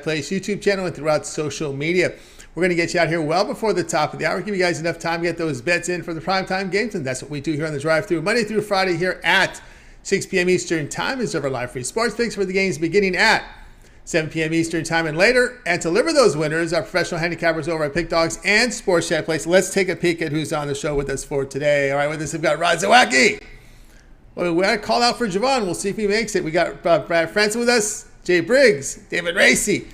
Place YouTube channel and throughout social media. We're going to get you out here well before the top of the hour. Give you guys enough time to get those bets in for the primetime games, and that's what we do here on the drive-thru Monday through Friday here at 6 p.m. Eastern Time. Is our live free sports picks for the games beginning at 7 p.m. Eastern Time and later. And to deliver those winners, our professional handicappers over at Pick Dogs and Sports Chat Place. Let's take a peek at who's on the show with us for today. All right, with us we've got Zawacky. Well, we got a call out for Jovan. We'll see if he makes it. We got Brad Francis with us. Jay Briggs, David Racey,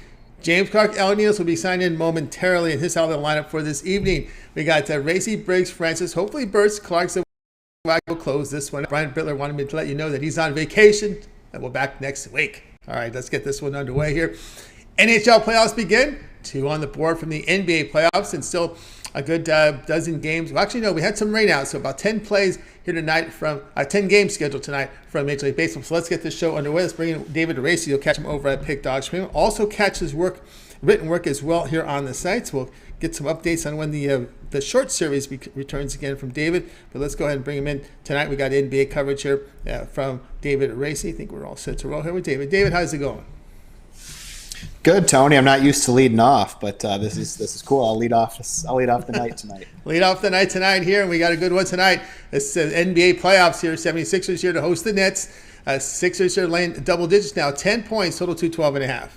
James Clark, Al Ninos will be signed in momentarily, and his how they'll line up for this evening. We got Racey, Briggs, Francis, hopefully Burts, Clark, Zawacky will close this one. Brian Bittler wanted me to let you know that he's on vacation, and we'll back next week. All right, let's get this one underway here. NHL playoffs begin. 2 on the board from the NBA playoffs, and still a good dozen games. Well, actually, no, we had some rain out, so about 10 plays here tonight from 10 games scheduled tonight from Major League Baseball. So let's get this show underway. Let's bring in David Racey. You'll catch him over at Pick Dogs. Also catch his written work as well here on the sites. We'll get some updates on when the short series returns again from David. But let's go ahead and bring him in tonight. We got NBA coverage here from David Racey. I think we're all set to roll here with David. David, how's it going? Good, Tony. I'm not used to leading off, but this is cool. I'll lead off the night tonight. Lead off the night tonight here, and we got a good one tonight. It's NBA playoffs here. 76ers here to host the Nets. Sixers here laying double digits now. 10 points, total 212.5.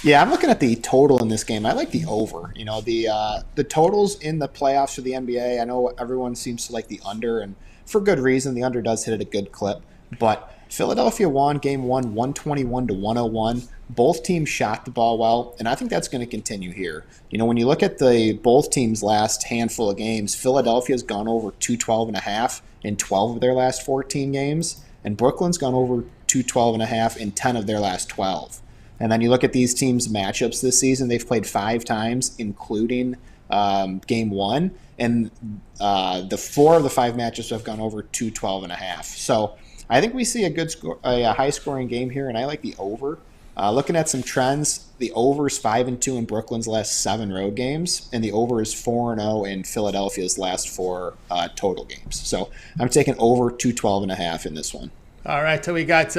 Yeah, I'm looking at the total in this game. I like the over. You know, the totals in the playoffs for the NBA. I know everyone seems to like the under, and for good reason. The under does hit at a good clip, but Philadelphia won Game 1, 121-101. Both teams shot the ball well, and I think that's going to continue here. You know, when you look at both teams' last handful of games, Philadelphia's gone over 212.5 in 12 of their last 14 games, and Brooklyn's gone over 212.5 in 10 of their last 12. And then you look at these teams' matchups this season, they've played 5 times, including Game 1, and the 4 of the 5 matchups have gone over 212.5. So I think we see a high-scoring game here, and I like the over. Looking at some trends, the over is 5-2 in Brooklyn's last 7 road games, and the over is 4-0 in Philadelphia's last 4 total games. So I'm taking over 212.5 in this one. All right, so we got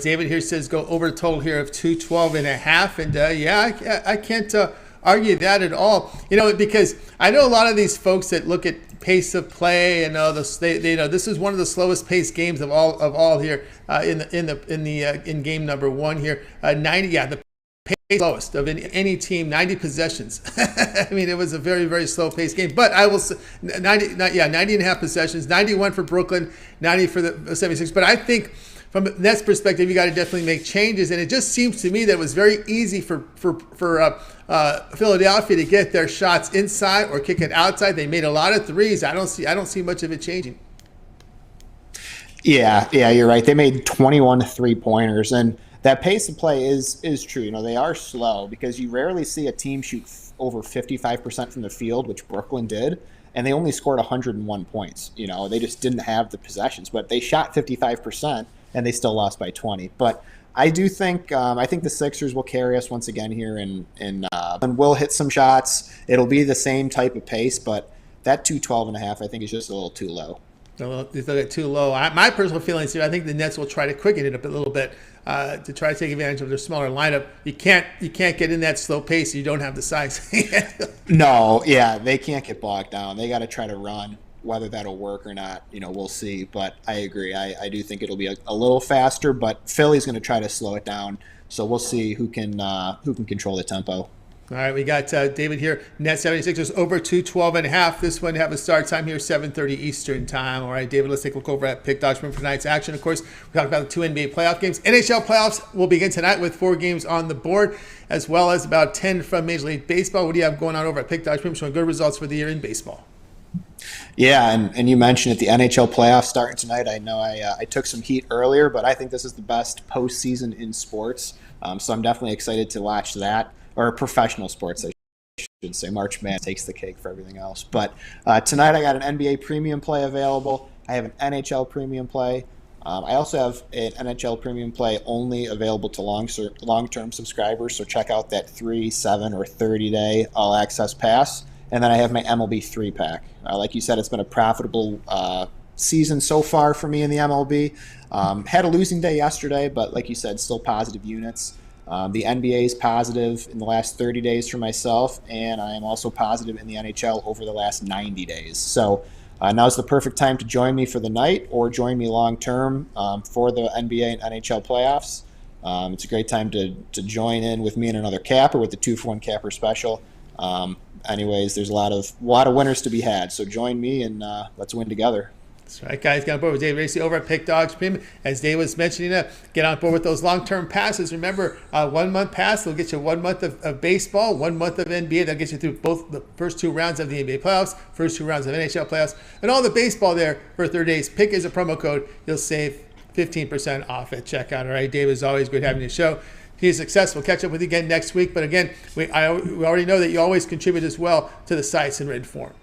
David here says go over total here of 212.5, and I can't argue that at all. You know, because I know a lot of these folks that look at pace of play and they know this is one of the slowest paced games of all here in game number 1 here. 90, the pace lowest of any team, 90 possessions. I mean, it was a very, very slow paced game, but I will say 90.5 possessions, 91 for Brooklyn, 90 for the 76ers. But I think from the Nets' perspective, you got to definitely make changes, and it just seems to me that it was very easy for Philadelphia to get their shots inside or kick it outside. They made a lot of threes. I don't see much of it changing. Yeah, you're right. They made 21 3-pointers, and that pace of play is true. You know, they are slow because you rarely see a team shoot over 55% from the field, which Brooklyn did, and they only scored 101 points. You know, they just didn't have the possessions, but they shot 55%. And they still lost by 20. But I do think I think the Sixers will carry us once again here, and we'll hit some shots. It'll be the same type of pace, but that 212.5 I think is just a little too low. A little too low. My personal feelings here, I think the Nets will try to quicken it up a little bit to try to take advantage of their smaller lineup. You can't get in that slow pace if you don't have the size. No, yeah, they can't get bogged down. They got to try to run. Whether that'll work or not, you know, we'll see. But I agree. I do think it'll be a little faster, but Philly's going to try to slow it down. So we'll see who can control the tempo. All right, we got David here. Nets 76ers over 212.5. This one have a start time here, 7:30 Eastern time. All right, David, let's take a look over at Pick Dogs for tonight's action. Of course, we talked about the 2 NBA playoff games. NHL playoffs will begin tonight with 4 games on the board, as well as about 10 from Major League Baseball. What do you have going on over at Pick Dogs? Showing good results for the year in baseball. Yeah, and you mentioned it, the NHL playoffs starting tonight. I know I took some heat earlier, but I think this is the best postseason in sports. So I'm definitely excited to watch that, or professional sports, I should say. March Madness takes the cake for everything else. But tonight I got an NBA premium play available. I have an NHL premium play. I also have an NHL premium play only available to long-term subscribers. So check out that 3, 7, or 30-day all-access pass. And then I have my MLB 3-pack. Like you said, it's been a profitable season so far for me in the MLB. Had a losing day yesterday, but like you said, still positive units. The NBA is positive in the last 30 days for myself, and I am also positive in the NHL over the last 90 days. So now's the perfect time to join me for the night or join me long-term for the NBA and NHL playoffs. It's a great time to join in with me and another capper with the 2-for-1 capper special. Anyways, there's a lot of winners to be had, so join me and let's win together. That's right, guys. Get on board with David Racey over at Pick Dogs Premium. As Dave was mentioning, get on board with those long-term passes. Remember, 1 month pass will get you 1 month of baseball, 1 month of NBA. That'll get you through both the first 2 rounds of the NBA playoffs, first 2 rounds of NHL playoffs, and all the baseball there for 30 days. Pick is a promo code. You'll save 15% off at checkout. All right, Dave, it's always good having you show. He's successful. We'll catch up with you again next week. But again, we already know that you always contribute as well to the sites in written form.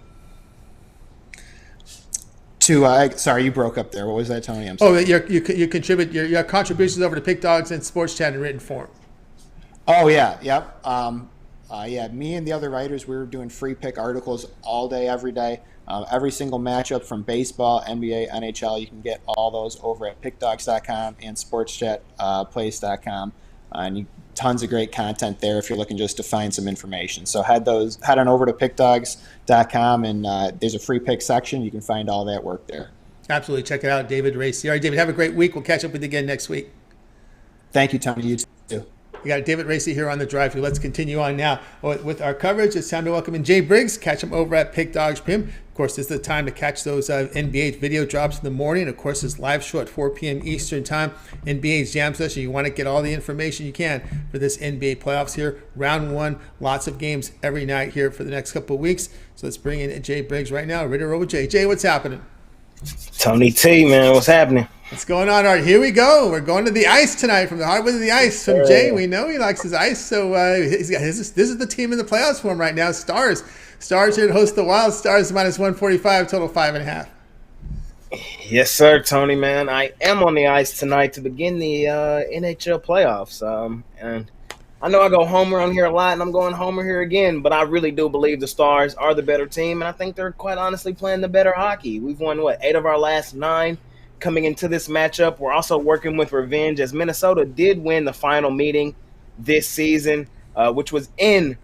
Sorry, you broke up there. What was that, Tony? I'm sorry. You contribute your contributions over to Pick Dogs and Sports Chat in written form. Oh yeah, yep. Me and the other writers, we were doing free pick articles all day, every day. Every single matchup from baseball, NBA, NHL, you can get all those over at pickdogs.com and sportschatplace.com. And tons of great content there if you're looking just to find some information. So head on over to pickdogs.com and there's a free pick section. You can find all that work there. Absolutely. Check it out, David Racey. All right, David, have a great week. We'll catch up with you again next week. Thank you, Tony. You too. We got David Racey here on the drive-thru. Let's continue on now with our coverage. It's time to welcome in Jay Briggs. Catch him over at Pick Dogs Premium. Of course, this is the time to catch those NBA video drops in the morning. Of course, it's live show at 4 p.m. Eastern time. NBA's Jam Session. You want to get all the information you can for this NBA playoffs here. Round 1, lots of games every night here for the next couple of weeks. So let's bring in Jay Briggs right now. Ready to roll with Jay. Jay, what's happening? Tony T, man, what's happening? What's going on? All right, here we go. We're going to the ice tonight from the hardwood to the ice. From Jay, we know he likes his ice. So this is the team in the playoffs for him right now. Stars here to host the Wild. Stars minus 145, total 5.5. Yes, sir, Tony, man. I am on the ice tonight to begin the NHL playoffs. And I know I go homer on here a lot, and I'm going homer here again, but I really do believe the Stars are the better team, and I think they're quite honestly playing the better hockey. We've won, 8 of our last 9 coming into this matchup. We're also working with revenge, as Minnesota did win the final meeting this season, which was in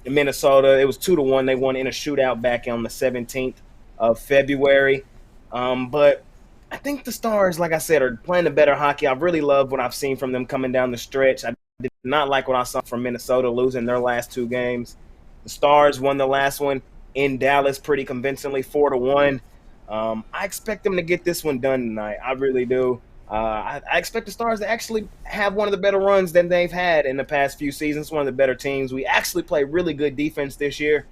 Minnesota. It was 2-1. They won in a shootout back on the 17th of February. But I think the Stars, like I said, are playing the better hockey. I really love what I've seen from them coming down the stretch. I did not like what I saw from Minnesota losing their last 2 games. The Stars won the last one in Dallas pretty convincingly, 4-1. I expect them to get this one done tonight. I really do. I expect the Stars to actually have one of the better runs than they've had in the past few seasons, one of the better teams. We actually play really good defense this year,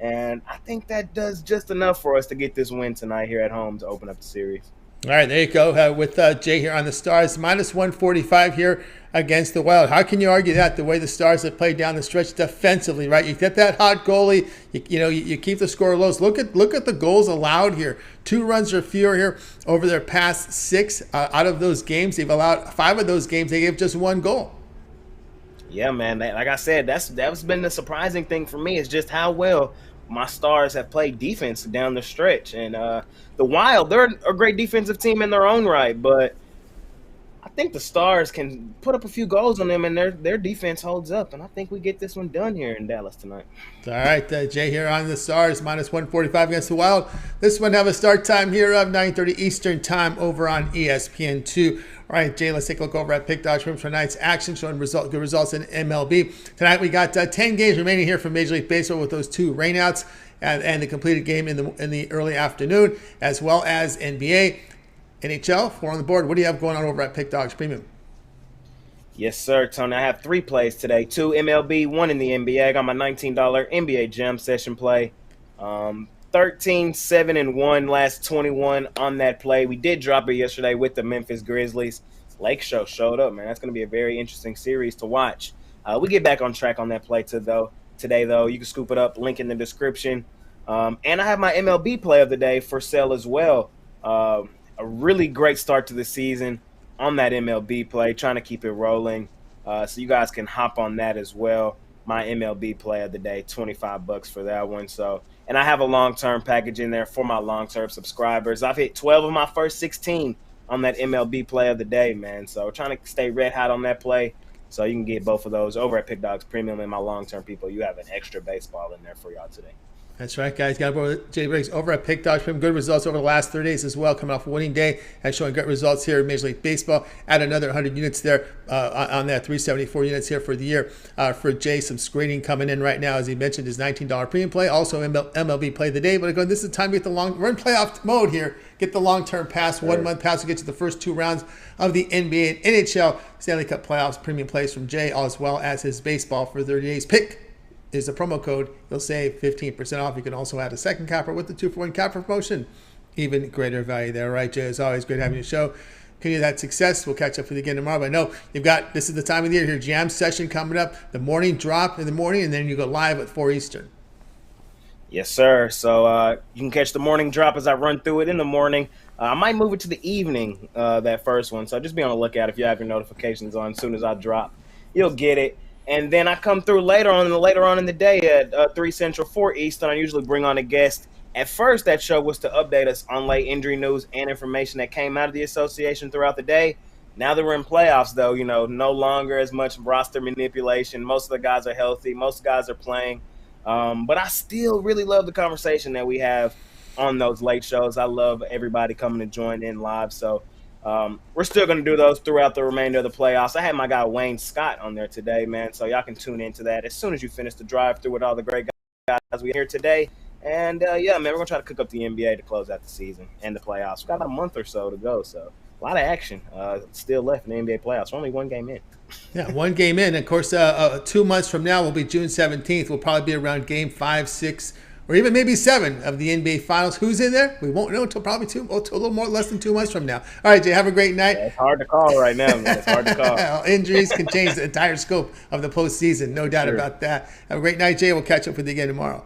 and I think that does just enough for us to get this win tonight here at home to open up the series. All right, there you go with Jay here on the Stars. Minus 145 here against the Wild. How can you argue that the way the Stars have played down the stretch defensively, right? You get that hot goalie, you keep the score low. Look at the goals allowed here. 2 runs or fewer here over their past 6 out of those games. They've allowed 5 of those games. They gave just 1 goal. Yeah, man. Like I said, that's been the surprising thing for me is just how well my Stars have played defense down the stretch. And the Wild, they're a great defensive team in their own right, but I think the Stars can put up a few goals on them, and their defense holds up. And I think we get this one done here in Dallas tonight. All right, Jay here on the Stars, minus 145 against the Wild. This one have a start time here of 9:30 Eastern time over on ESPN2. All right, Jay, let's take a look over at Pick Dogs for tonight's action, showing good results in MLB. Tonight we got 10 games remaining here from Major League Baseball with those 2 rainouts and the completed game in the early afternoon, as well as NBA. NHL, 4 on the board. What do you have going on over at Pick Dogs Premium? Yes, sir, Tony. I have 3 plays today. 2 MLB, 1 in the NBA. I got my $19 NBA Jam Session play. 13, 7, and 1, last 21 on that play. We did drop it yesterday with the Memphis Grizzlies. Lake Show showed up, man. That's going to be a very interesting series to watch. We get back on track on that play today, though. You can scoop it up, link in the description. And I have my MLB play of the day for sale as well. A really great start to the season on that MLB play, trying to keep it rolling. So you guys can hop on that as well. my MLB play of the day, $25 for that one. So, and I have a long-term package in there for my long-term subscribers. I've hit 12 of my first 16 on that MLB play of the day, man. So trying to stay red hot on that play. So you can get both of those over at Pick Dogs Premium. And my long-term people, you have an extra baseball in there for y'all today. That's right, guys. Got to go with Jay Briggs over at Pick Dogs. Good results over the last 30 days as well, coming off a winning day and showing great results here in Major League Baseball. Add another 100 units there on that, 374 units here for the year. For Jay, some screening coming in right now. As he mentioned, his $19 premium play. Also, MLB play of the day. But again, this is the time to get the we're in playoff mode here. Get the long-term pass, 1 month pass will get you the first 2 rounds of the NBA and NHL Stanley Cup playoffs. Premium plays from Jay, as well as his baseball for 30 days. Pick is the promo code. You'll save 15% off. You can also add a second capper with the 2-for-1 capper promotion. Even greater value there. All right, Jay, as always, great having you on the show. Continue that success. We'll catch up with you again tomorrow. But I know you've got, this is the time of the year here, jam session coming up, the morning drop in the morning, and then you go live at 4 Eastern. Yes, sir. So you can catch the morning drop as I run through it in the morning. I might move it to the evening, that first one. So just be on the lookout if you have your notifications on. As soon as I drop, you'll get it. And then I come through later on in the day at 3 Central, 4 Eastern. I usually bring on a guest. At first, that show was to update us on late injury news and information that came out of the association throughout the day. Now that we're in playoffs, though, no longer as much roster manipulation. Most of the guys are healthy. Most guys are playing. But I still really love the conversation that we have on those late shows. I love everybody coming to join in live. So we're still going to do those throughout the remainder of the playoffs. I had my guy Wayne Scott on there today, man, so y'all can tune into that as soon as you finish the drive-through with all the great guys we have here today. And, yeah, man, we're going to try to cook up the NBA to close out the season and the playoffs. We've got a month or so to go, so a lot of action still left in the NBA playoffs. We're only 1 game in. Yeah, 1 game in. Of course, 2 months from now will be June 17th. We'll probably be around game 5, 6, or even maybe 7 of the NBA Finals. Who's in there? We won't know until probably a little more, less than 2 months from now. All right, Jay, have a great night. Yeah, it's hard to call right now, man. It's hard to call. Injuries can change the entire scope of the postseason. No doubt about that. Have a great night, Jay. We'll catch up with you again tomorrow.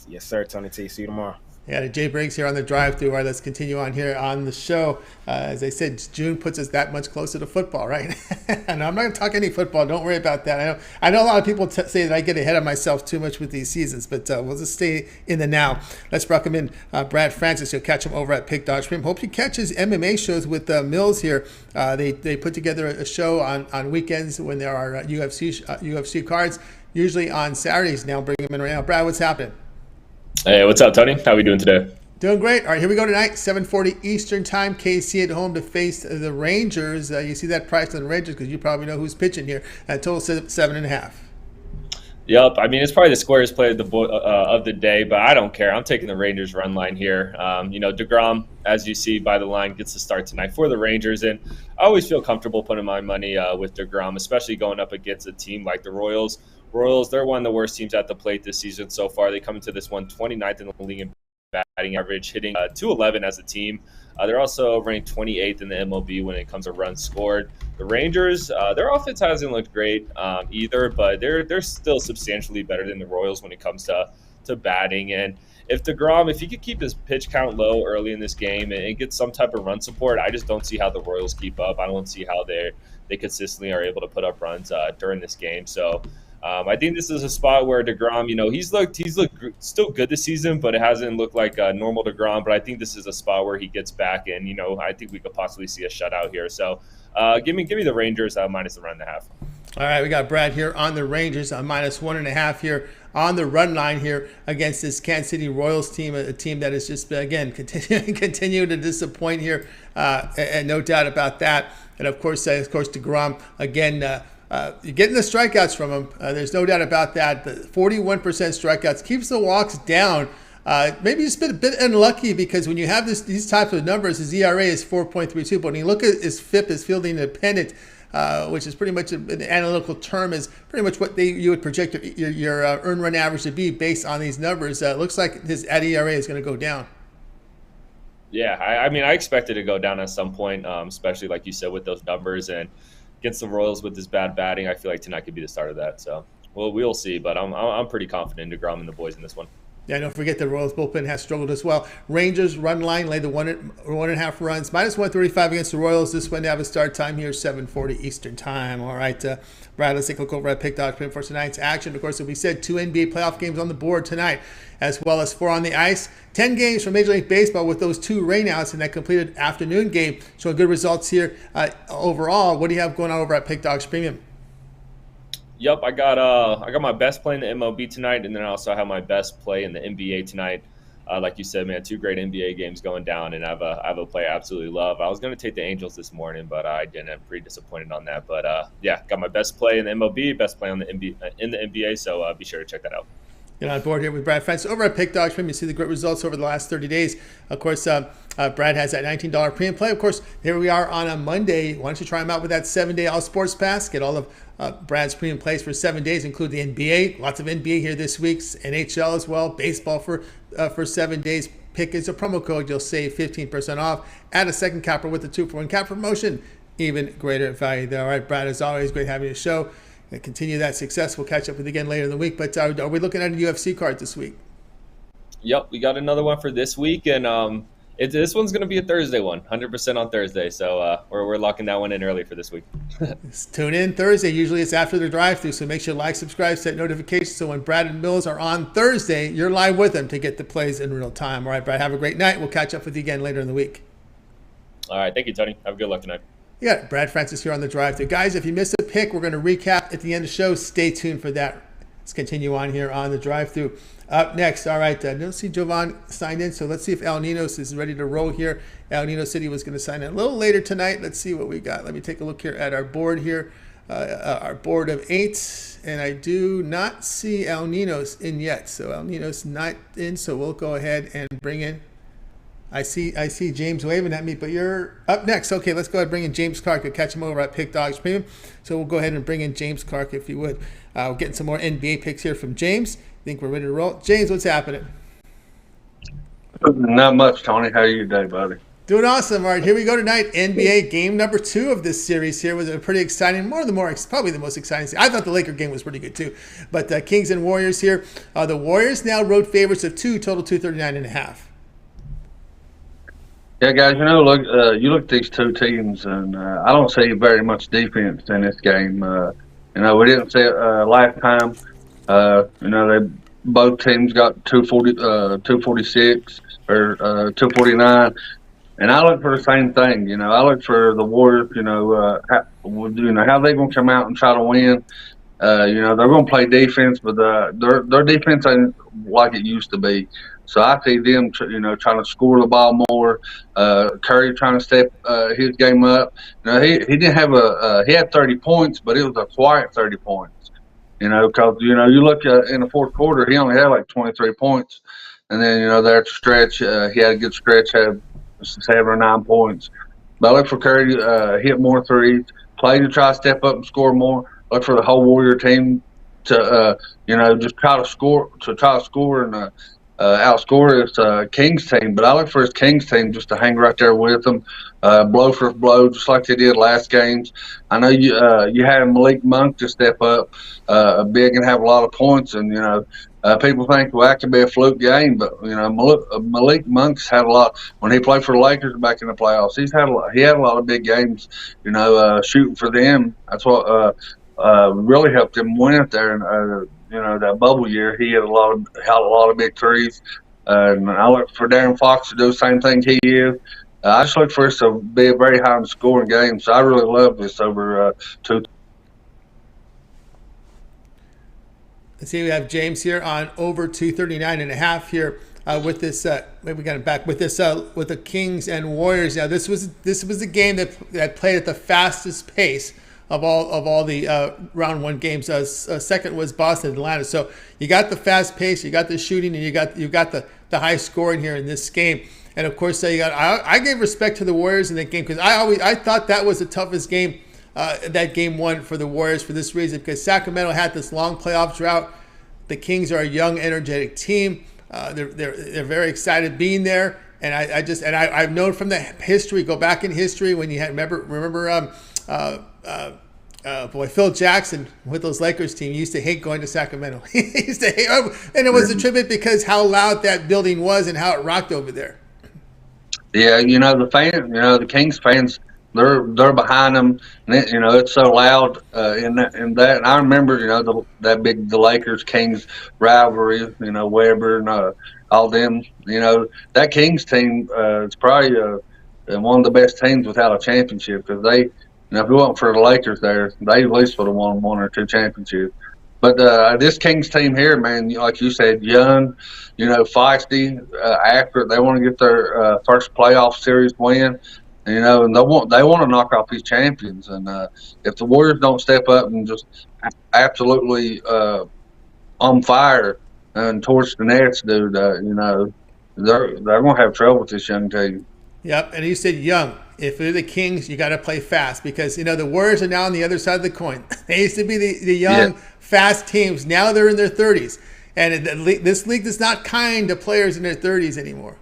Yes, sir, Tony T. See you tomorrow. Yeah, Jay Briggs here on the drive-through. All right, let's continue on here on the show. As I said, June puts us that much closer to football, right? And I'm not going to talk any football. Don't worry about that. I know a lot of people say that I get ahead of myself too much with these seasons, but we'll just stay in the now. Let's welcome in Brad Francis. You'll catch him over at Pick Dodge Stream. Hope you catch his MMA shows with Mills here. They put together a show on weekends when there are UFC cards, usually on Saturdays now. Bring him in right now. Brad, what's happening? Hey, what's up, Tony? How are we doing today? Doing great. All right, here we go tonight, 7:40 Eastern Time. KC at home to face the Rangers. You see that price on the Rangers because you probably know who's pitching here. Total 7.5. Yep. I mean, it's probably the squarest play of the day, but I don't care. I'm taking the Rangers run line here. DeGrom, as you see by the line, gets the start tonight for the Rangers, and I always feel comfortable putting my money with DeGrom, especially going up against a team like the Royals. They're one of the worst teams at the plate this season so far. They come into this one 29th in the league in batting average, hitting .211 as a team. They're also ranked 28th in the MLB when it comes to runs scored. The Rangers, their offense hasn't looked great either, but they're still substantially better than the Royals when it comes to batting. And if he could keep his pitch count low early in this game and get some type of run support, I just don't see how the Royals keep up. I don't see how they consistently are able to put up runs during this game. So I think this is a spot where DeGrom, he's looked still good this season, but it hasn't looked like normal DeGrom. But I think this is a spot where he gets back, and I think we could possibly see a shutout here. So give me the Rangers minus the run and a half. All right, we got Brad here on the Rangers minus 1.5 here on the run line here against this Kansas City Royals team, a team that is just again continue to disappoint here, and no doubt about that. And of course, DeGrom again. You're getting the strikeouts from him. There's no doubt about that. The 41% strikeouts keeps the walks down. Maybe he's been a bit unlucky because when you have these types of numbers, his ERA is 4.32. But when you look at his FIP, his fielding independent, which is pretty much an analytical term, is pretty much what you would project your earned run average to be based on these numbers. It looks like his ERA is going to go down. Yeah, I mean, I expect it to go down at some point, especially like you said with those numbers and against the Royals with this bad batting. I feel like tonight could be the start of that. So, we'll see. But I'm pretty confident in DeGrom and the boys in this one. Yeah, don't forget the Royals bullpen has struggled as well. Rangers run line laid the 1.5 runs, minus 135 against the Royals. This one to have a start time here, 7:40 Eastern time. All right, Brad, let's take a look over at Pick Dog for tonight's action. Of course, as we said, 2 NBA playoff games on the board tonight, as well as 4 on the ice. 10 games from Major League Baseball with those 2 rainouts in that completed afternoon game. Showing good results here overall. What do you have going on over at Pick Dogs Premium? Yep, I got my best play in the MLB tonight, and then I also have my best play in the NBA tonight. Like you said, man, 2 great NBA games going down, and I have a play I absolutely love. I was going to take the Angels this morning, but I didn't. I'm pretty disappointed on that. But yeah, got my best play in the MLB, best play on the NBA. So be sure to check that out. Get on board here with Brad Francis over at Pick Dogs Premium. You see the great results over the last 30 days. Of course, Brad has that $19 premium play. Of course, here we are on a Monday. Why don't you try him out with that 7-day All Sports Pass? Get all of Brad's premium plays for 7 days, include the NBA. Lots of NBA here this week. NHL as well. Baseball for 7 days. Pick is a promo code. You'll save 15% off. Add a second capper with the 2-for-1 cap promotion. Even greater value there. All right, Brad, as always, great having you on the show. And continue that success. We'll catch up with you again later in the week. But are we looking at a UFC card this week? Yep, we got another one for this week, and this one's going to be a Thursday one, 100% on Thursday. So we're locking that one in early for this week. Tune in Thursday. Usually it's after the drive-thru, so make sure you like, subscribe, set notifications. So when Brad and Mills are on Thursday, you're live with them to get the plays in real time. All right, Brad, have a great night. We'll catch up with you again later in the week. All right, thank you, Tony. Have a good luck tonight. Yeah, Brad Francis here on the drive-thru. Guys, if you missed a pick, we're going to recap at the end of the show. Stay tuned for that. Let's continue on here on the drive-thru. Up next, all right, I don't see Jovan signed in, so let's see if Al Ninos is ready to roll here. Al Ninos said he was going to sign in a little later tonight. Let's see what we got. Let me take a look here at our board here, our board of 8, and I do not see Al Ninos in yet. So Al Ninos not in, so we'll go ahead and bring in. I see James waving at me, but you're up next. Okay, let's go ahead and bring in James Clark. We'll catch him over at Pick Dogs Premium. So we'll go ahead and bring in James Clark, if you would. We're getting some more NBA picks here from James. I think we're ready to roll. James, what's happening? Not much, Tony. How are you today, buddy? Doing awesome. All right, here we go tonight. NBA game number 2 of this series here was a pretty exciting, probably the most exciting. I thought the Laker game was pretty good too. But Kings and Warriors here. The Warriors now road favorites of 2, total 239.5. Yeah, guys, look, you look at these 2 teams, and I don't see very much defense in this game. We didn't see it last time. They both teams got 246 or 249, and I look for the same thing. I look for the Warriors. How they going to come out and try to win. They're going to play defense, but their defense ain't like it used to be. So I see them, trying to score the ball more. Curry trying to step his game up. He didn't have he had 30 points, but it was a quiet 30 points. Because you look in the fourth quarter, he only had like 23 points, and then there at the stretch, he had a good stretch, had 7 or 9 points. But I look for Curry to hit more threes, play to try to step up and score more. Look for the whole Warrior team to just try to score and outscore his Kings team. But I look for his Kings team just to hang right there with them, blow for blow, just like they did last games. I know you had Malik Monk to step up big and have a lot of points, and people think, well, that could be a fluke game, but Malik Monk's had a lot when he played for the Lakers back in the playoffs. He had a lot of big games, shooting for them. That's what really helped him win it there. And that bubble year, he had a lot of big threes. And I look for Darren Fox to do the same thing he is. I just look for us to be a very high scoring game. So I really love this over 2. Let's see, we have James here on over 239.5 here with this. Maybe we got it back with this with the Kings and Warriors. Now this was a game that played at the fastest pace of all the round 1 games. Second was Boston and Atlanta. So you got the fast pace, you got the shooting, and you got the high scoring here in this game. And of course, I gave respect to the Warriors in that game because I thought that was the toughest game. That game 1 for the Warriors for this reason, because Sacramento had this long playoff drought. The Kings are a young, energetic team. They're very excited being there, and I've known from the history. Go back in history when you had remember Boy, Phil Jackson with those Lakers team used to hate going to Sacramento. He used to hate, and it was a tribute because how loud that building was and how it rocked over there. Yeah, the fans, the Kings fans, they're behind them, and it's so loud in that. And I remember, the Lakers Kings rivalry, Weber and all them. That Kings team is probably one of the best teams without a championship, because they. If it wasn't for the Lakers there, they at least would have won 1 or 2 championships. But this Kings team here, man, like you said, young, feisty, accurate. They want to get their first playoff series win, and they want to knock off these champions. And if the Warriors don't step up and just absolutely on fire and torch the Nets, dude, they're going to have trouble with this young team. Yep, and you said young. If they're the Kings, you got to play fast, because the Warriors are now on the other side of the coin. They used to be the young, fast teams. Now they're in their 30s, and this league is not kind to players in their 30s anymore.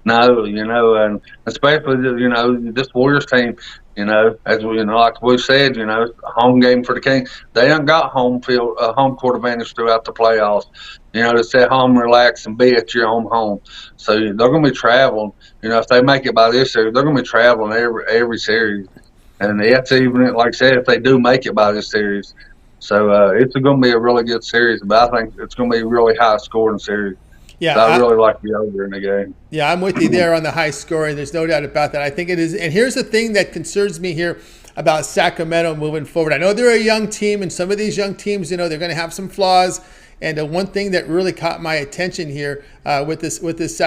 No, and especially this Warriors team. As we like we said, a home game for the Kings. They ain't got home court advantage throughout the playoffs. To sit home, relax, and be at your own home. So they're going to be traveling. If they make it by this series, they're going to be traveling every series. And that's even, like I said, if they do make it by this series. So it's going to be a really good series. But I think it's going to be a really high scoring series. Yeah, so I really like the over in the game. Yeah, I'm with you there on the high scoring. There's no doubt about that. I think it is. And here's the thing that concerns me here about Sacramento moving forward. I know they're a young team, and some of these young teams, they're going to have some flaws. And one thing that really caught my attention here with this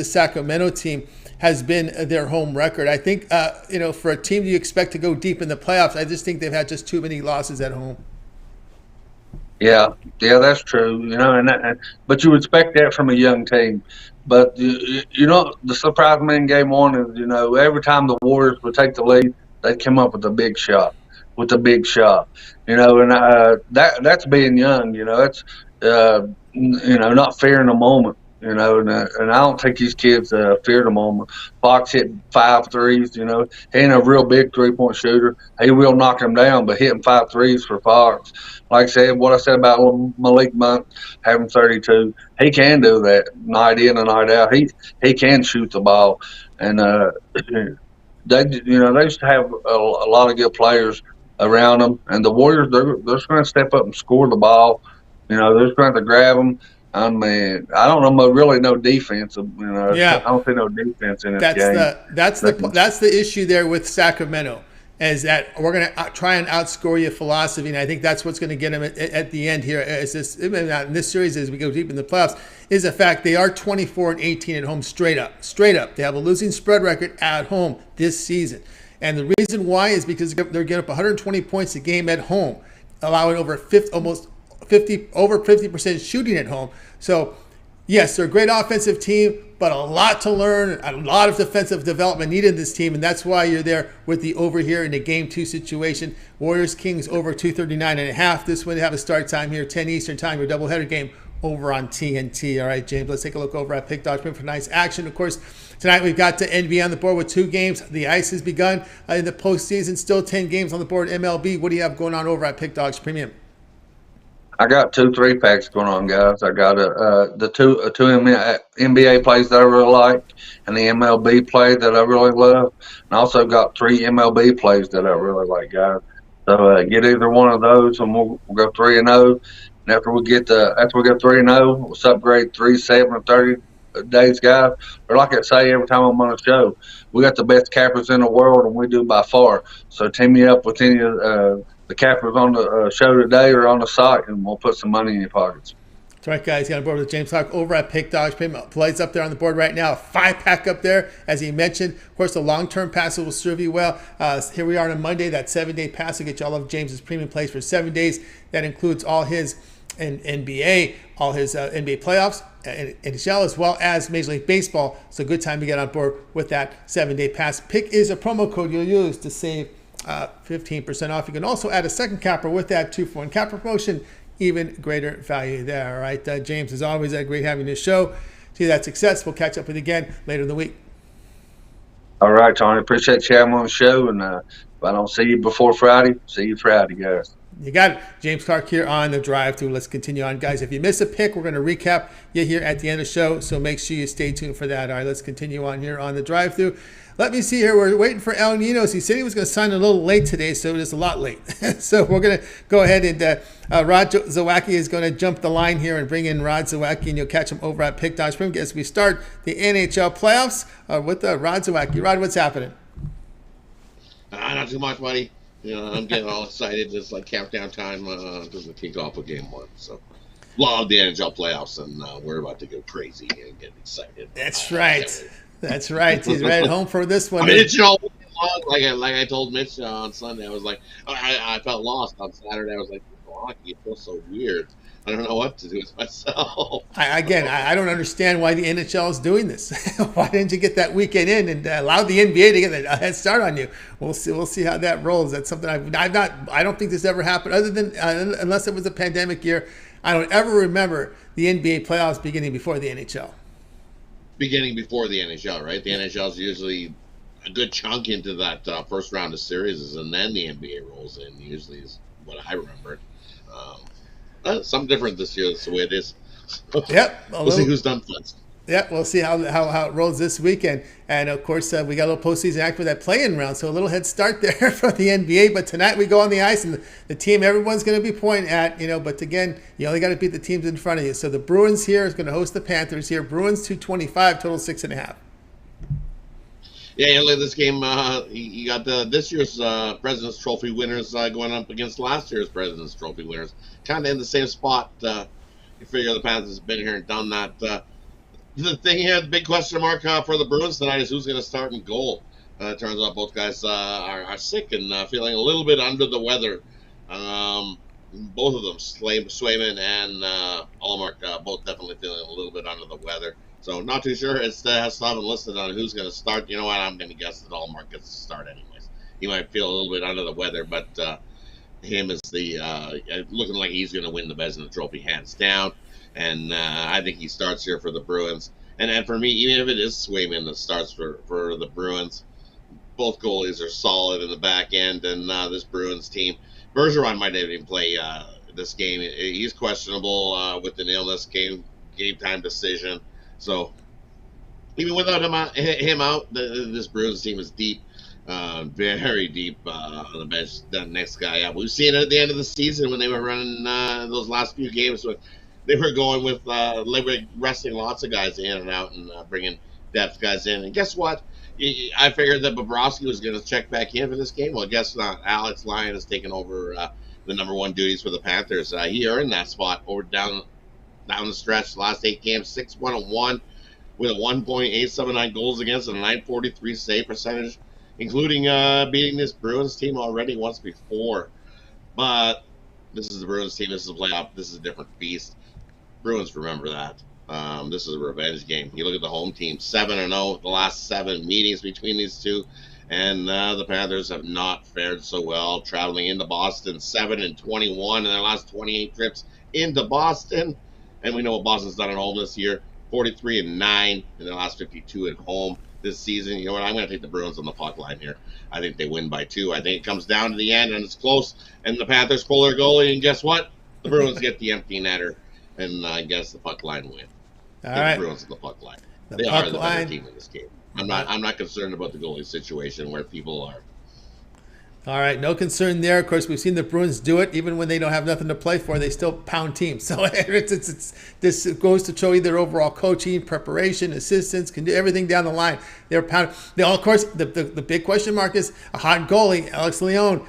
Sacramento team has been their home record. I think for a team you expect to go deep in the playoffs, I just think they've had just too many losses at home. Yeah, that's true. But you expect that from a young team. But the surprise me in game 1 is every time the Warriors would take the lead, they'd come up with a big shot. And that's being young. It's not fearing the moment. And I don't think these kids fear the moment. Fox hit 5 threes. He ain't a real big 3-point shooter. He will knock him down, but hitting 5 threes for Fox. Like I said, what I said about Malik Monk having 32, he can do that night in and night out. He can shoot the ball, and they used to have a lot of good players around them. And the Warriors, they're just going to step up and score the ball. They're just going to grab them. I mean, I don't know really no defense. I don't see no defense in this game. That's the issue there with Sacramento, is that we're going to try and outscore you philosophy, and I think that's what's going to get them at the end here. In this series, as we go deep in the playoffs, is the fact they are 24-18 at home straight up. They have a losing spread record at home this season, and the reason why is because they're getting up 120 points a game at home, allowing over 50% shooting at home. So, yes, they're a great offensive team, but a lot to learn, a lot of defensive development needed in this team, and that's why you're there with the over here in the Game 2 situation. Warriors-Kings over 239.5. This one, they have a start time here, 10 Eastern time, your doubleheader game over on TNT. All right, James, let's take a look over at Pick.com for nice action. Of course, tonight we've got the NBA on the board with 2 games. The ice has begun in the postseason, still 10 games on the board. MLB, what do you have going on over at Pick Dogs Premium? I got 2 3-packs going on, guys. I got the two NBA plays that I really like, and the MLB play that I really love, and I also got 3 MLB plays that I really like, guys. So get either one of those, and we'll go 3-0. And after we go 3-0, let's upgrade 3, 7, or 30 days, guys. Or like I say every time I'm on a show, we got the best cappers in the world, and we do by far. So team me up with any of the cappers on the show today or on the site, and we'll put some money in your pockets. That's right, guys. Got on board with James Hawk over at Pick Dogs. Plays up there on the board right now. A 5-pack up there, as he mentioned. Of course, the long-term passes will serve you well. Here we are on a Monday. That 7-day pass will get you all of James's premium plays for 7 days. That includes all his NBA, all his NBA playoffs, and NHL, as well as Major League Baseball. It's a good time to get on board with that 7-day pass. Pick is a promo code you'll use to save 15% off. You can also add a second capper with that 2-for-1 capper promotion. Even greater value there. All right, James, as always, great having this show. See that success. We'll catch up with you again later in the week. All right, Tony. Appreciate you having me on the show. And if I don't see you before Friday, see you Friday, guys. You got it. James Clark here on the drive through. Let's continue on, guys. If you miss a pick, we're going to recap you here at the end of the show, so make sure you stay tuned for that. All right, let's continue on here on the drive through. Let me see here. We're waiting for Al Ninos. He said he was going to sign a little late today, so it is a lot late. So we're going to go ahead and Rod Zawacky is going to jump the line here and bring in Rod Zawacky, and you'll catch him over at Pick Dodge Spring as we start the NHL playoffs with Rod Zawacky. Rod, what's happening? Not too much, buddy. I'm getting all excited. It's like countdown time to the kickoff of game one. So, love the NHL playoffs, and we're about to go crazy and get excited. That's right. That's right. He's right at home for this one. I mean, it's like I told Mitch on Sunday. I was like, I felt lost on Saturday. I was like, hockey, it feels so weird. I don't know what to do with myself. I don't understand why the NHL is doing this. Why didn't you get that weekend in and allow the NBA to get a head start on you? We'll see how that rolls. That's something I don't think this ever happened other than unless it was a pandemic year. I don't ever remember the NBA playoffs beginning before the NHL. Beginning before the NHL, right? The NHL is usually a good chunk into that first round of series, and then the NBA rolls in. Usually is what I remembered. Something different this year. That's the way it is. Yep. We'll see who's done first. Yeah, we'll see how it rolls this weekend. And, of course, we got a little postseason act with that play-in round, so a little head start there for the NBA. But tonight we go on the ice, and the team everyone's going to be pointing at, but again, you only got to beat the teams in front of you. So the Bruins here is going to host the Panthers here. Bruins 225, total 6.5. Yeah, look at this game. You got this year's President's Trophy winners going up against last year's President's Trophy winners. Kind of in the same spot. You figure the Panthers have been here and done that. The thing here, the big question mark for the Bruins tonight is who's going to start in goal. It turns out both guys are sick and feeling a little bit under the weather. Both of them, Swayman and Allmark, both definitely feeling a little bit under the weather. So not too sure. It has not been listed on who's going to start. You know what? I'm going to guess that Allmark gets to start anyways. He might feel a little bit under the weather, but him is the looking like he's going to win the Vezina Trophy hands down. And I think he starts here for the Bruins. And then for me, even if it is Swayman that starts for the Bruins, both goalies are solid in the back end. And this Bruins team, Bergeron might not even play this game. He's questionable with an illness game time decision. So even without him out, this Bruins team is deep, very deep on the bench. That next guy up. We've seen it at the end of the season when they were running those last few games. They were going with resting lots of guys in and out and bringing depth guys in. And guess what? I figured that Bobrovsky was going to check back in for this game. Well, guess not. Alex Lyon has taken over the number one duties for the Panthers. He earned that spot down the stretch. The last 8 games, 6-1-1 with a 1.879 goals against and a 943 save percentage, including beating this Bruins team already once before. But this is the Bruins team. This is a playoff. This is a different beast. Bruins remember that. This is a revenge game. You look at the home team, 7-0 the last 7 meetings between these two, and the Panthers have not fared so well. Traveling into Boston, 7-21 in their last 28 trips into Boston, and we know what Boston's done at home this year, 43-9 in their last 52 at home this season. You know what? I'm going to take the Bruins on the puck line here. I think they win by 2. I think it comes down to the end, and it's close, and the Panthers pull their goalie, and guess what? The Bruins get the empty netter. And I guess the puck line win. All right. The Bruins on the puck line. They are the better team in this game. I'm not concerned about the goalie situation where people are. All right, no concern there. Of course, we've seen the Bruins do it. Even when they don't have nothing to play for, they still pound teams. So this goes to show you their overall coaching, preparation, assistance, can do everything down the line. They're pounding. Of course, the big question mark is a hot goalie, Alex Lyon,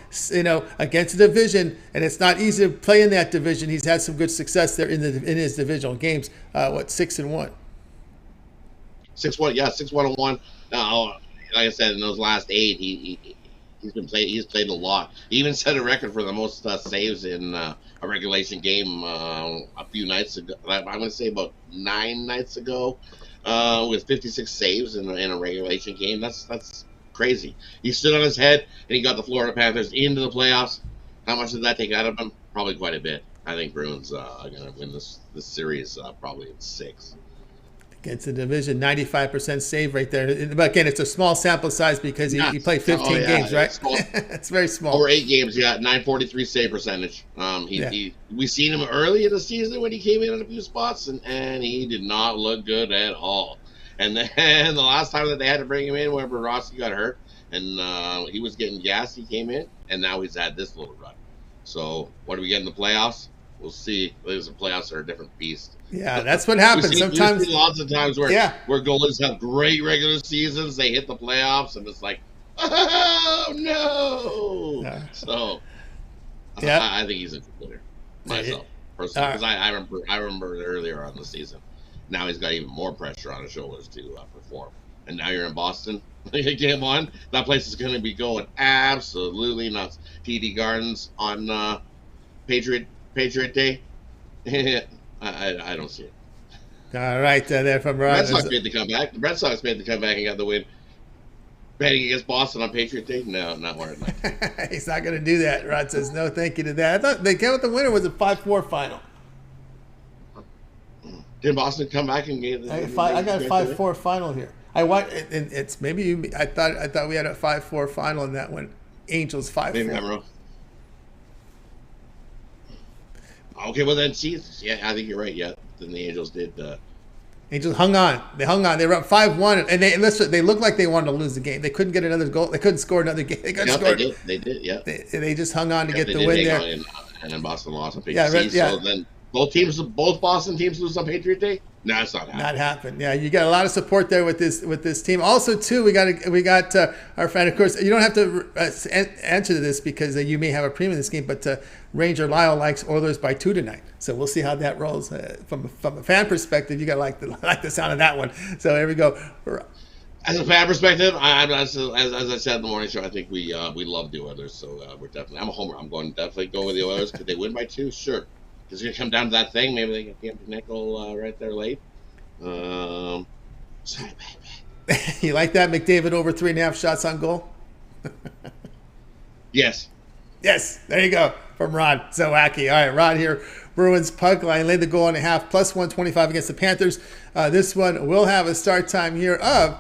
against the division, and it's not easy to play in that division. He's had some good success there in his divisional games. 6-1. 6-1, yeah, 6-1-1. Like I said, in those last 8, He's played a lot. He even set a record for the most saves in a regulation game a few nights ago. I'm going to say about 9 nights ago, with 56 saves in a regulation game. That's crazy. He stood on his head and he got the Florida Panthers into the playoffs. How much did that take out of him? Probably quite a bit. I think Bruins are going to win this series probably in 6. against the division. 95% save rate there. But again, it's a small sample size because he played 15 games, right? It's very small. Over 8 games, he got 943 save percentage. We seen him early in the season when he came in a few spots, and he did not look good at all. And then the last time that they had to bring him in, whenever Rossi got hurt, and he was getting gassed, he came in, and now he's had this little run. So what do we get in the playoffs? We'll see. The playoffs are a different beast. Yeah, that's what happens. Sometimes we've seen lots of times where goalies have great regular seasons, they hit the playoffs, and it's like, oh no! Yeah. So I think he's a good winner myself personally, because I remember earlier on the season. Now he's got even more pressure on his shoulders to perform. And now you're in Boston. Game 1, that place is going to be going absolutely nuts. TD Gardens on Patriot Day. I don't see it. All right, there from Ron. Red Sox made the comeback. The Red Sox made the comeback and got the win. Betting against Boston on Patriot Day? No, not worried. He's not going to do that. Rod says no, thank you to that. I thought they came with the winner was a 5-4 final. Did Boston come back and get? I got a 5-4 final here. It's maybe you. I thought we had a 5-4 final in that one. Angels 5-4. Okay, well then, yeah, I think you're right. Yeah, then the Angels did. Angels hung on. They hung on. They were up 5-1, and they looked like they wanted to lose the game. They couldn't get another goal. They couldn't score another game. They did. Yeah. They just hung on to get the win there. And then Boston lost on Patriot Day. So then both Boston teams lose on Patriot Day. No, it's not happening. Not happened. Yeah, you got a lot of support there with this team. Also, too, we got our friend. Of course, you don't have to answer to this because you may have a premium in this game. But Ranger Lyle likes Oilers by 2 tonight, so we'll see how that rolls. From a fan perspective, you got to like the sound of that one. So here we go. As a fan perspective, as I said in the morning show, I think we love the Oilers. So I'm a homer. I'm going to definitely go with the Oilers. Could they win by 2? Sure. It's going to come down to that thing. Maybe they can get nickel right there late. You like that? McDavid over 3.5 shots on goal? Yes. There you go. From Rod Zawacky. All right, Rod here. Bruins puck line laid the goal and a half, plus 125 against the Panthers. This one will have a start time here of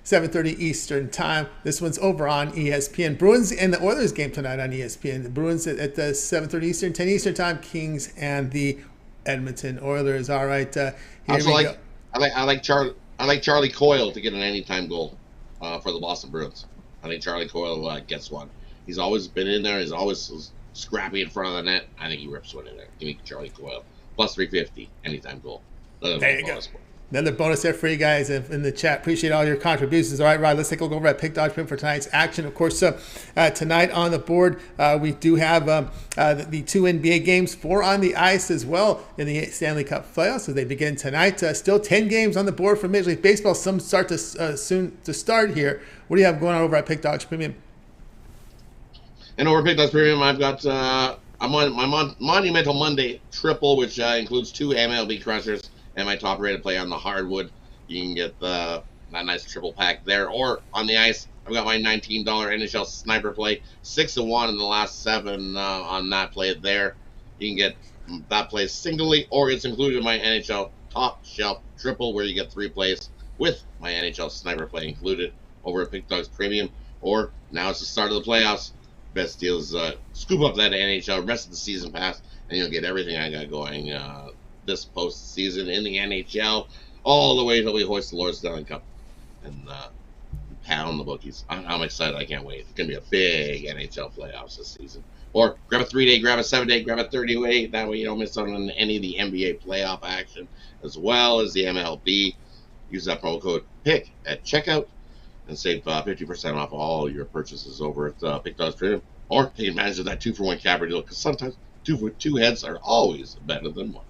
7:30 Eastern time. This one's over on ESPN. Bruins and the Oilers game tonight on ESPN. The Bruins at 7:30 Eastern, 10 Eastern time. Kings and the Edmonton Oilers. All right. I like Charlie Coyle to get an anytime goal for the Boston Bruins. I think Charlie Coyle gets one. He's always been in there. He's always scrappy in front of the net. I think he rips one in there. Give me Charlie Coyle. Plus 350 anytime goal. There you go. Another bonus there for you guys in the chat. Appreciate all your contributions. All right, Rod, let's take a look over at Pick Dodge Print for tonight's action. Of course, tonight on the board, we do have the 2 NBA games, 4 on the ice as well in the Stanley Cup playoffs as they begin tonight. Still 10 games on the board for Major League Baseball. Some start to soon to start here. What do you have going on over at Pick Dodge Premium? And over at Pick Dodge Premium, I've got I'm on my Monumental Monday triple, which includes 2 MLB crushers. And my top-rated play on the hardwood. You can get that nice triple pack there. Or on the ice, I've got my $19 NHL sniper play. 6-1 in the last 7 on that play there. You can get that play singly, or it's included in my NHL top shelf triple, where you get 3 plays with my NHL sniper play included over at Pick Dogs Premium. Or now it's the start of the playoffs. Best deal is scoop up that NHL rest of the season pass, and you'll get everything I got going this postseason in the NHL, all the way till we hoist the Lord Stanley Cup and pound the bookies. I'm excited. I can't wait. It's going to be a big NHL playoffs this season. Or grab a 3-day, grab a 7-day, grab a 30-day. That way you don't miss out on any of the NBA playoff action, as well as the MLB. Use that promo code PICK at checkout and save 50% off all your purchases over at Pick Dogs Premium. Or take advantage of that 2-for-1 capper deal, because sometimes 2 heads are always better than 1.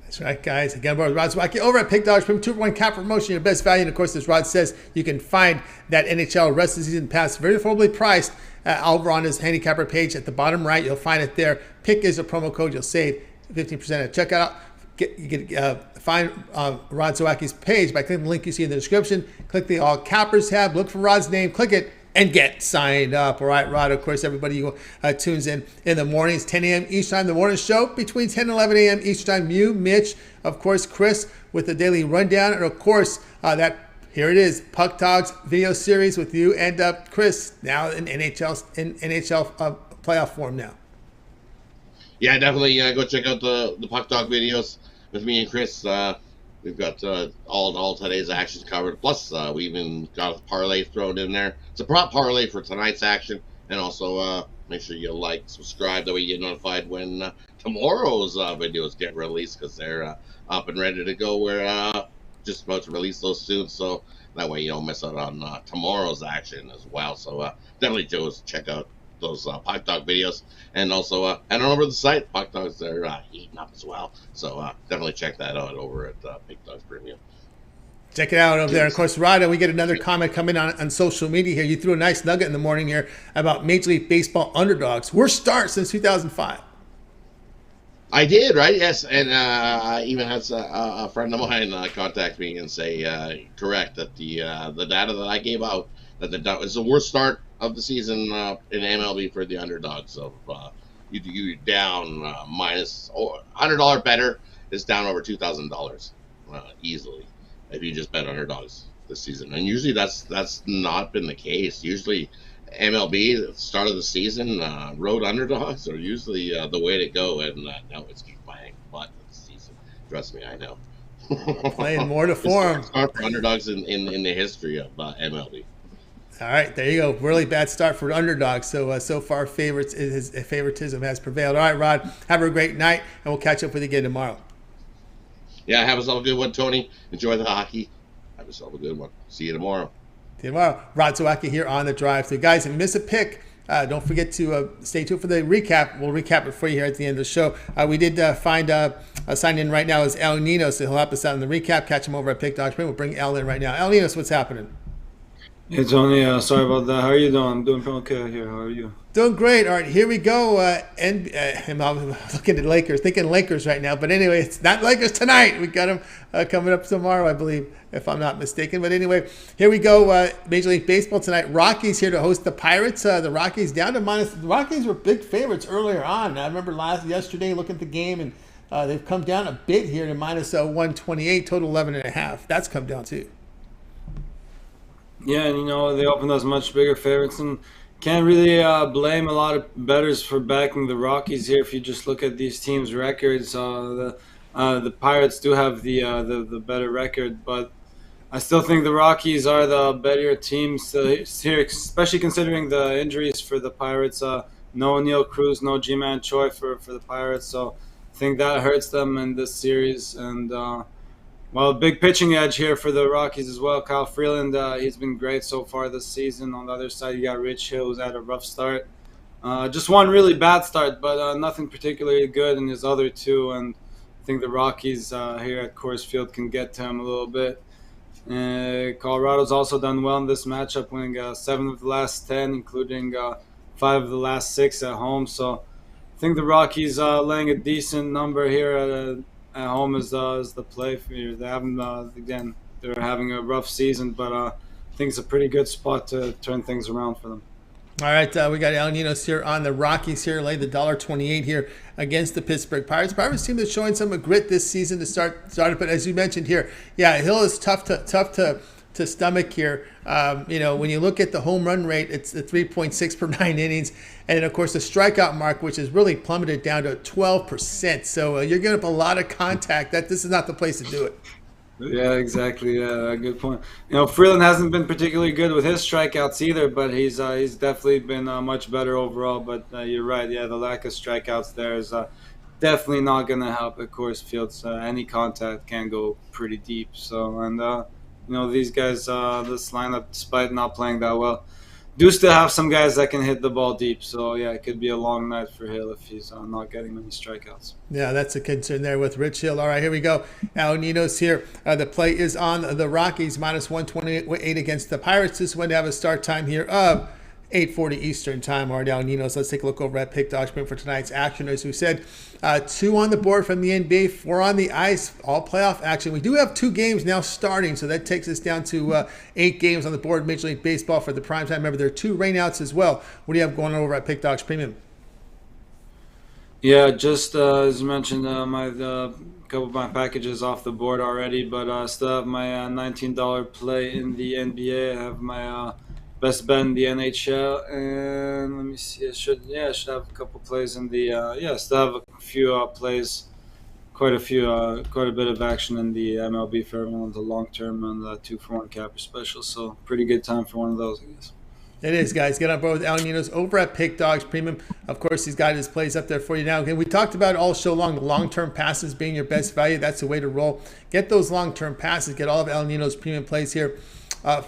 That's right, guys. Again, Rod Zawacky over at Pick Dodge Premium, 2-for-1 cap promotion, your best value. And of course, as Rod says, you can find that NHL rest of the season pass very affordably priced over on his handicapper page at the bottom right. You'll find it there. PICK is a promo code. You'll save 15% at checkout. You can find Rod Zawacky's page by clicking the link you see in the description. Click the All Cappers tab. Look for Rod's name. Click it. and get signed up. All right, Rod, of course, everybody who tunes in the mornings, 10 a.m. Each time, the morning show between 10 and 11 a.m. each time. You, Mitch, of course, Chris with the daily rundown, and of course, here it is, Puck Dogs video series with you and Chris, now in NHL playoff form now. Yeah, definitely go check out the Puck Dog videos with me and Chris. We've got all today's actions covered. Plus, we even got a parlay thrown in there. It's a prop parlay for tonight's action. And also, make sure you like, subscribe. That way you get notified when tomorrow's videos get released, because they're up and ready to go. We're just about to release those soon. So that way you don't miss out on tomorrow's action as well. So definitely, Joe's check out those Puck Dog videos, and also head on over to the site. Puck Dogs are heating up as well, so definitely check that out over at Big Dogs Premium. Check it out over there. Of course, Rod, we get another comment coming on social media here. You threw a nice nugget in the morning here about Major League Baseball underdogs. Worst start since 2005. I did, right? Yes, and I even had a friend of mine contact me and say, correct, that the data that I gave out, that it's the worst start of the season in MLB for the underdogs. So you down minus $100 better is down over $2,000 easily if you just bet underdogs this season. And usually that's not been the case. Usually MLB at the start of the season, road underdogs are usually the way to go, and now it's playing butt this season. Trust me, I know. Playing more to form. Start for underdogs in the history of MLB. All right, there you go. Really bad start for underdogs. So far, favoritism has prevailed. All right, Rod, have a great night, and we'll catch up with you again tomorrow. Yeah, have yourself a good one, Tony. Enjoy the hockey. Have yourself a good one. See you tomorrow. See you tomorrow. Rod Zawacky here on the drive. So, guys, if you miss a pick, don't forget to stay tuned for the recap. We'll recap it for you here at the end of the show. We did find signed in right now is Al Ninos, so he'll help us out in the recap. Catch him over at Pick Dogs. We'll bring Al in right now. Al Ninos, what's happening? Hey Tony, sorry about that. How are you doing? I'm doing okay here. How are you? Doing great. All right, here we go. I'm looking at Lakers, thinking Lakers right now. But anyway, it's not Lakers tonight. We got them coming up tomorrow, I believe, if I'm not mistaken. But anyway, here we go. Major League Baseball tonight. Rockies here to host the Pirates. The Rockies down to minus. The Rockies were big favorites earlier on. I remember yesterday looking at the game, and they've come down a bit here to minus 128, total 11.5. That's come down too. Yeah, and they opened us much bigger favorites, and can't really blame a lot of bettors for backing the Rockies here. If you just look at these teams' records, the Pirates do have the better record, but I still think the Rockies are the better teams here, especially considering the injuries for the Pirates. No Neil Cruz, no G-Man Choi for the Pirates, so I think that hurts them in this series. And big pitching edge here for the Rockies as well. Kyle Freeland, he's been great so far this season. On the other side, you got Rich Hill, who's had a rough start. Just one really bad start, but nothing particularly good in his other two. And I think the Rockies here at Coors Field can get to him a little bit. Colorado's also done well in this matchup, winning 7 of the last 10, including 5 of the last 6 at home. So I think the Rockies laying a decent number here at home is the play for you. They haven't again. They're having a rough season, but I think it's a pretty good spot to turn things around for them. All right, we got Al Ninos here on the Rockies here, lay the $1.28 here against the Pittsburgh Pirates. Pirates team that's showing some grit this season to start it, but as you mentioned here, yeah, Hill is tough to stomach here. When you look at the home run rate, it's the 3.6 per 9 innings, and then of course the strikeout mark, which has really plummeted down to 12%. So you're getting up a lot of contact. This is not the place to do it. Yeah, exactly. Yeah, good point. Freeland hasn't been particularly good with his strikeouts either, but he's definitely been much better overall. But you're right. Yeah, the lack of strikeouts there is definitely not going to help at Coors Field. Any contact can go pretty deep. So, and these guys, this lineup, despite not playing that well, do still have some guys that can hit the ball deep. So, yeah, it could be a long night for Hill if he's not getting many strikeouts. Yeah, that's a concern there with Rich Hill. All right, here we go. Al Ninos here. The play is on the Rockies, minus 128 against the Pirates. This one to have a start time here of 8:40 Eastern time. ET Al Ninos. Let's take a look over at Pick Dogs for tonight's action. As we said, 2 on the board from the NBA, 4 on the ice, all playoff action. We do have 2 games now starting, so that takes us down to 8 games on the board. Major League Baseball for the primetime. Remember, there are 2 rainouts as well. What do you have going on over at Pick Dogs Premium? Yeah, just as you mentioned, my couple of my packages off the board already, but I still have my $19 play in the NBA. I have my best bet in the NHL, and let me see. I should have a couple plays in the still have a few plays, quite a bit of action in the MLB for everyone, the long term and the 2-for-1 capper special. So pretty good time for one of those, I guess. It is, guys. Get on board with Al Ninos over at Pick Dogs Premium. Of course, he's got his plays up there for you now. Again, we talked about all show long, the long-term passes being your best value. That's the way to roll. Get those long-term passes. Get all of Al Ninos Premium plays here.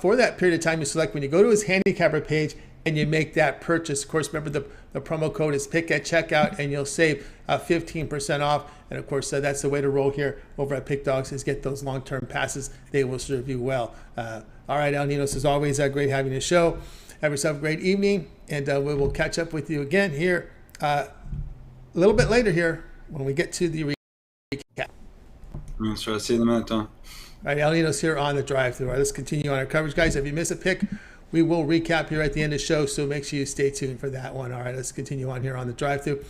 For that period of time you select, when you go to his handicapper page and you make that purchase, of course, remember the promo code is PICK at checkout, and you'll save 15% off. And of course, that's the way to roll here over at Pick Dogs, is get those long-term passes. They will serve you well. All right, Al Ninos, as always, great having the show. Have yourself a great evening, and we will catch up with you again here a little bit later here when we get to the recap. Let's try to see the minute, Tom. All right, Al Ninos here on the drive-through. All right, let's continue on our coverage, guys. If you miss a pick, we will recap here at the end of the show, so make sure you stay tuned for that one. All right, let's continue on here on the drive-through.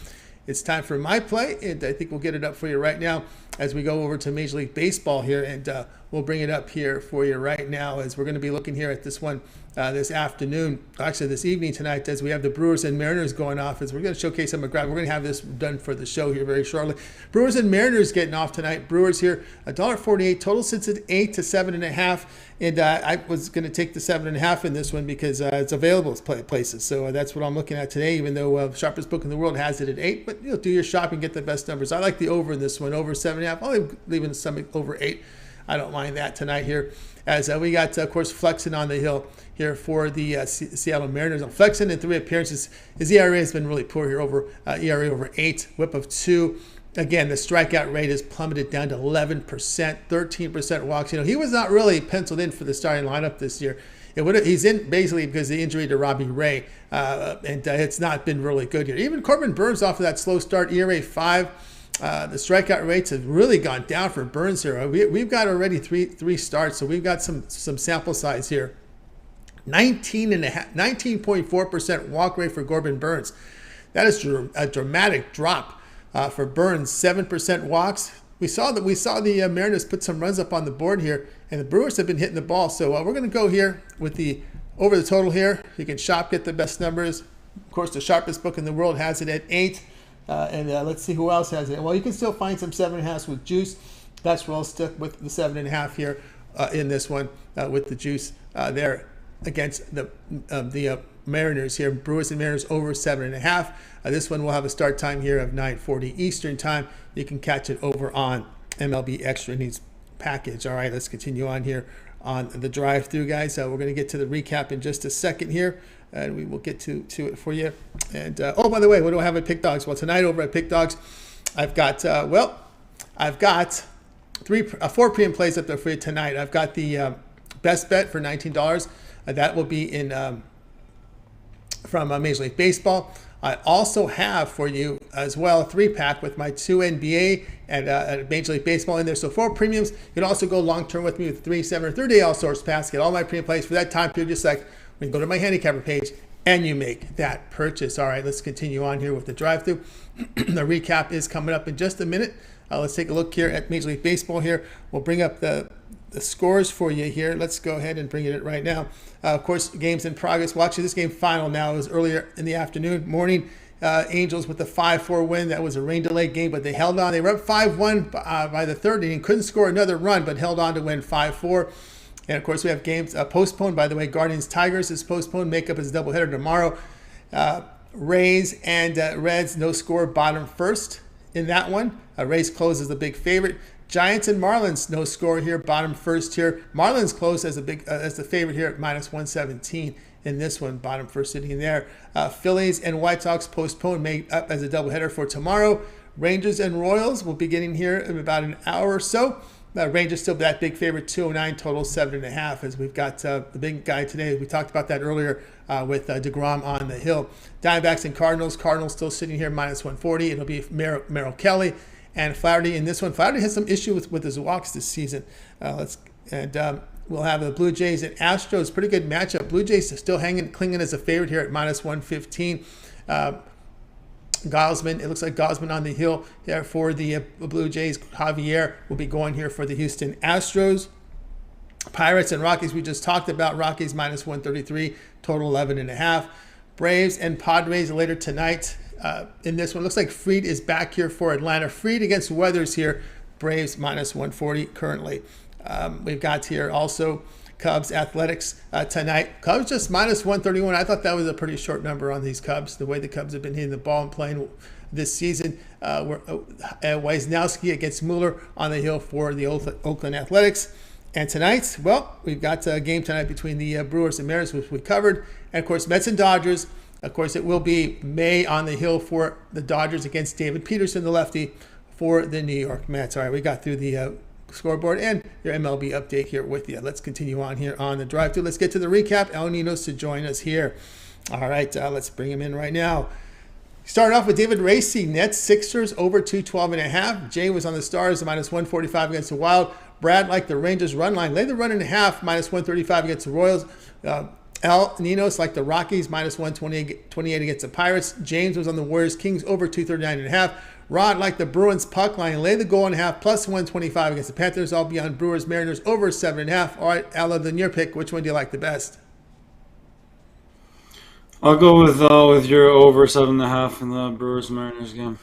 It's time for my play, and I think we'll get it up for you right now as we go over to Major League Baseball here, and we'll bring it up here for you right now as we're going to be looking here at this one this afternoon, actually this evening tonight, as we have the Brewers and Mariners going off. As we're going to showcase some of We're going to have this done for the show here very shortly. Brewers and Mariners getting off tonight. Brewers here, $1.48. Total sits at 8 to 7.5. And I was going to take the 7.5 in this one because it's available places. So that's what I'm looking at today, even though Sharpest Book in the World has it at 8. But do your shopping, get the best numbers. I like the over in this one, over 7.5. I'll leave in some over 8. I don't mind that tonight here. As we got, of course, Flexen on the hill here for the Seattle Mariners. Flexen in 3 appearances. His ERA has been really poor here, ERA over 8, whip of 2. Again, the strikeout rate has plummeted down to 11%, 13% walks. He was not really penciled in for the starting lineup this year. He's in basically because of the injury to Robbie Ray, and it's not been really good here. Even Corbin Burns off of that slow start, ERA 5. The strikeout rates have really gone down for Burns here. We've got already three starts, so we've got some sample size here. 19.4% walk rate for Corbin Burns. That is a dramatic drop for Burns. 7% walks. We saw the Mariners put some runs up on the board here, and the Brewers have been hitting the ball. So we're going to go here with the over the total here. You can shop, get the best numbers. Of course, the Sharpest Book in the World has it at 8. And let's see who else has it. Well, you can still find some 7.5s with juice. That's where I'll stick with the 7.5 here in this one with the juice there against the Mariners here. Brewers and Mariners over 7.5. This one will have a start time here of 9:40 Eastern time. You can catch it over on MLB Extra Needs package. All right, let's continue on here on the drive-through, guys. We're going to get to the recap in just a second here, and we will get to it for you. And by the way, what do I have at Pick Dogs? Well, tonight over at Pick Dogs, I've got 4 premium plays up there for you tonight. I've got the best bet for $19. That will be in from Major League Baseball. I also have for you as well a 3-pack with my 2 NBA and Major League Baseball in there. So 4 premiums. You can also go long-term with me with 3, 7, or 30-day all-source pass. Get all my premium plays for that time period, just like when you go to my handicapper page and you make that purchase. All right, let's continue on here with the drive-through. The recap is coming up in just a minute. Let's take a look here at Major League Baseball here. We'll bring up the scores for you here. Let's go ahead and bring it right now. Of course, games in progress. Well, actually, this game final now. It was earlier in the morning. Angels with the 5-4 win. That was a rain delay game, but they held on. They were up 5-1 by the third inning. Couldn't score another run, but held on to win 5-4. And, of course, we have games postponed. By the way, Guardians-Tigers is postponed. Makeup is a doubleheader tomorrow. Rays and Reds, no score, bottom first in that one. Rays closes the big favorite. Giants and Marlins, no score here, bottom first here. Marlins close as the favorite here at -117 in this one, bottom first sitting there. Phillies and White Sox postponed, made up as a doubleheader for tomorrow. Rangers and Royals will be getting here in about an hour or so. Rangers still that big favorite, 209, total 7.5, as we've got the big guy today. We talked about that earlier with DeGrom on the hill. Diamondbacks and Cardinals. Cardinals still sitting here minus 140. It'll be Merrill Kelly and Flaherty in this one. Flaherty has some issue with the Zawaks this season. We'll have the Blue Jays and Astros. Pretty good matchup. Blue Jays are still clinging as a favorite here at minus 115. Gosman, it looks like Gosman on the hill there for the Blue Jays. Javier will be going here for the Houston Astros. Pirates and Rockies, we just talked about. Rockies minus 133, total 11.5. Braves and Padres later tonight. In this one, looks like Fried is back here for Atlanta. Fried against Weathers here. Braves minus 140 currently. We've got here also Cubs Athletics tonight. Cubs just minus 131. I thought that was a pretty short number on these Cubs, the way the Cubs have been hitting the ball and playing this season. Wisnowski against Mueller on the hill for the Oakland Athletics. And tonight, well, we've got a game tonight between the Brewers and Mariners, which we covered. And, of course, Mets and Dodgers. Of course, it will be May on the hill for the Dodgers against David Peterson, the lefty, for the New York Mets. All right, we got through the scoreboard and your MLB update here with you. Let's continue on here on the drive-thru. Let's get to the recap. Al Ninos to join us here. All right, let's bring him in right now. Starting off with David Racey, Nets, Sixers over 212.5. Jay was on the Stars, minus 145 against the Wild. Brad liked the Rangers run line. Lay the run and a half, minus 135 against the Royals. Al Ninos liked the Rockies, minus 128 against the Pirates. James was on the Warriors, Kings over 239.5. Rod liked the Bruins puck line. Lay the goal and a half, plus 125 against the Panthers. I'll be on Brewers, Mariners over 7.5. All right, Al, than your pick, which one do you like the best? I'll go with your over 7.5 in the Brewers Mariners game.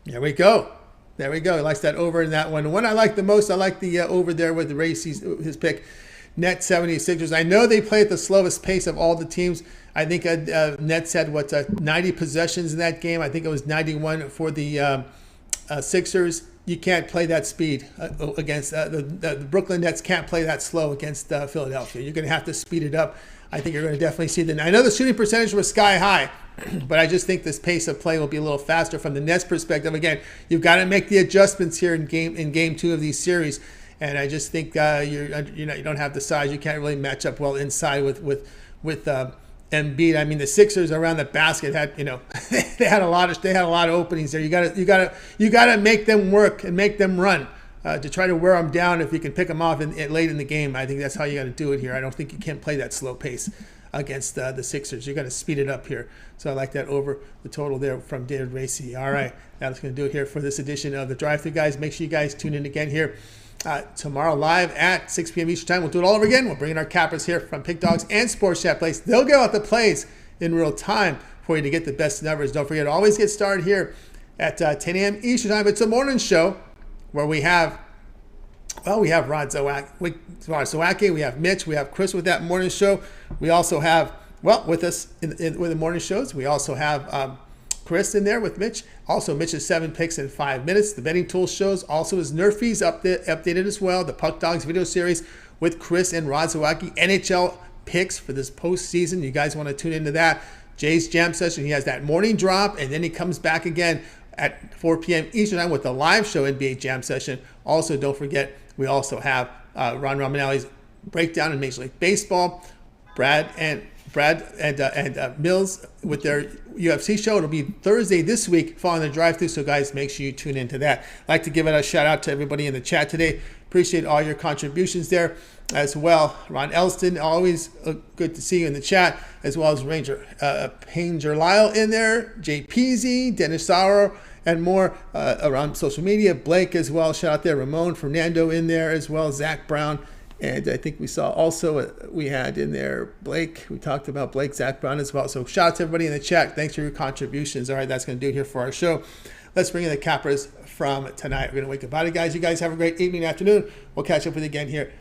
There we go. There we go. He likes that over in that one. The one I like the most, I like the over there with the Racey's, his pick. Net 76ers. I know they play at the slowest pace of all the teams. I think Nets had 90 possessions in that game. I think it was 91 for the Sixers. You can't play that speed against the Brooklyn Nets. Can't play that slow against Philadelphia. You're going to have to speed it up. I think you're going to definitely see that. I know the shooting percentage was sky high, but I just think this pace of play will be a little faster from the Nets perspective. Again, you've got to make the adjustments here in game 2 of these series. And I just think you don't have the size. You can't really match up well inside with Embiid. I mean, the Sixers around the basket had they had a lot of openings there. You got to make them work and make them run to try to wear them down. If you can pick them off late in the game, I think that's how you got to do it here. I don't think you can play that slow pace against the Sixers. You got to speed it up here. So I like that over the total there from David Racey. All right, that's going to do it here for this edition of the Drive-Thru, guys. Make sure you guys tune in again here. Tomorrow live at 6 p.m. Eastern Time. We'll do it all over again. We'll bring in our cappers here from Pick Dogs and Sports Chat Place. They'll give out the plays in real time for you to get the best numbers. Don't forget to always get started here at 10 a.m. Eastern Time. It's a morning show where we have Rod Zawacky, we have Mitch, we have Chris with that morning show. We also have, with us with the morning shows, we also have Chris in there with Mitch. Also, Mitch's 7 picks in 5 minutes. The betting tool shows also his Nerfies updated as well. The Puck Dogs video series with Chris and Rod Zawacky. NHL picks for this postseason. You guys want to tune into that. Jay's Jam Session. He has that morning drop, and then he comes back again at 4 p.m. Eastern Time with the live show NBA Jam Session. Also, don't forget, we also have Ron Romanelli's breakdown in Major League Baseball. Brad and Mills with their UFC show. It'll be Thursday this week following the drive-thru, so guys, make sure you tune into that. I'd like to give it a shout-out to everybody in the chat today. Appreciate all your contributions there as well. Ron Elston, always good to see you in the chat, as well as Panger Lyle in there, Jay Peasy, Dennis Sauer, and more around social media. Blake as well, shout out there. Ramon Fernando in there as well, Zach Brown. And I think we saw also, we had in there Blake. We talked about Blake, Zach Brown as well. So shout out to everybody in the chat. Thanks for your contributions. All right, that's going to do it here for our show. Let's bring in the cappers from tonight. We're going to wake up. Bye, guys. You guys have a great evening, afternoon. We'll catch up with you again here